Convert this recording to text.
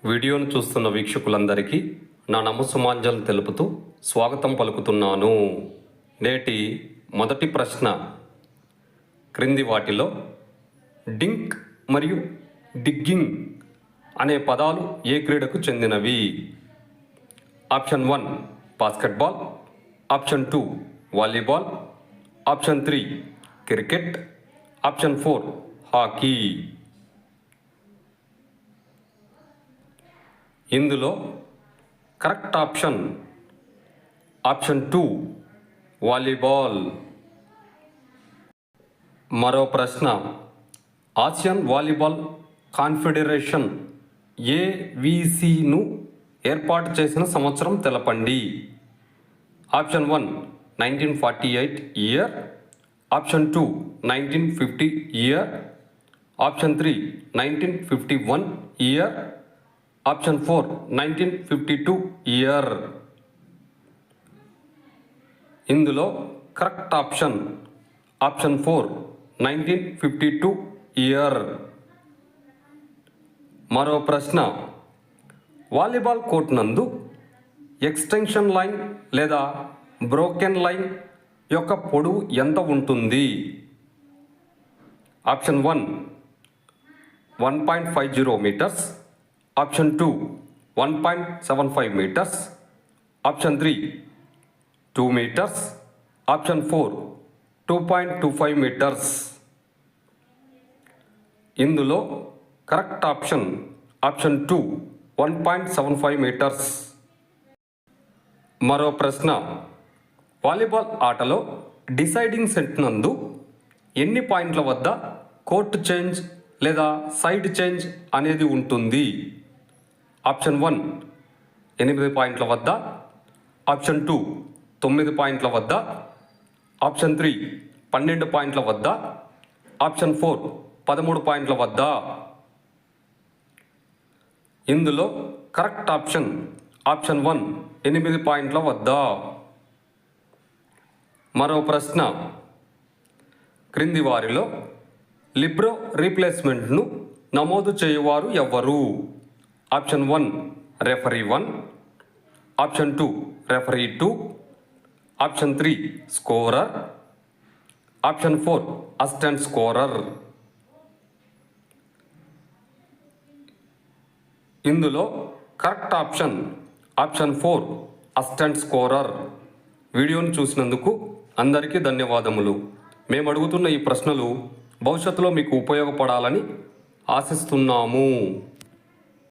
వీడియోను చూస్తున్న వీక్షకులందరికీ నా నమస్సుమాంజలు తెలుపుతూ స్వాగతం పలుకుతున్నాను. నేటి మొదటి ప్రశ్న, క్రింది వాటిలో డింక్ మరియు డిగ్గింగ్ అనే పదాలు ఏ క్రీడకు చెందినవి? Option 1 basketball, option 2 volleyball, option 3 cricket, option 4 hockey. ఇందులో కరెక్ట్ ఆప్షన్ ఆప్షన్ 2 వాలీబాల్. మరో ప్రశ్న, ఆసియన్ వాలీబాల్ కాన్ఫెడరేషన్ ఏవిసిను ఏర్పాటు చేసిన సంవత్సరం తెలపండి. Option 1 1948 year, option 2 1950 year, option 3 1951 year, option 4 1952 year. ఇందులో కరెక్ట్ ఆప్షన్ ఆప్షన్ 4 1952 ఇయర్. మరో ప్రశ్న, వాలీబాల్ కోర్ట్ నందు ఎక్స్టెన్షన్ లైన్ లేదా బ్రోకెన్ లైన్ యొక్క పొడవు ఎంత ఉంటుంది? Option 1 1.50 metres, option 2 1.75 metres, option 3 2 metres, option 4 2.25 metres. ఇందులో కరెక్ట్ ఆప్షన్ ఆప్షన్ 2 1.75 మీటర్స్. మరో ప్రశ్న, వాలీబాల్ ఆటలో డిసైడింగ్ సెట్ నందు ఎన్ని పాయింట్ల వద్ద కోర్ట్ చేంజ్ లేదా సైడ్ చేంజ్ అనేది ఉంటుంది? ఆప్షన్ 1 8 పాయింట్ల వద్ద, ఆప్షన్ 2 9 పాయింట్ల వద్ద, ఆప్షన్ 3 12 పాయింట్ల వద్ద, ఆప్షన్ 4 13 పాయింట్ల వద్ద. ఇందులో కరెక్ట్ ఆప్షన్ ఆప్షన్ 1 8 పాయింట్ల వద్ద. మరో ప్రశ్న, క్రింది వారిలో లిబ్రో రీప్లేస్మెంట్ను నమోదు చేయువారు ఎవ్వరు? Option 1 referee 1, option 2 referee 2, option 3 scorer, option 4 assistant scorer. ఇందులో correct option option 4 assistant scorer. వీడియోను చూసినందుకు అందరికీ ధన్యవాదములు. మేము అడుగుతున్న ఈ ప్రశ్నలు భవిష్యత్తులో మీకు ఉపయోగపడాలని ఆశిస్తున్నాము.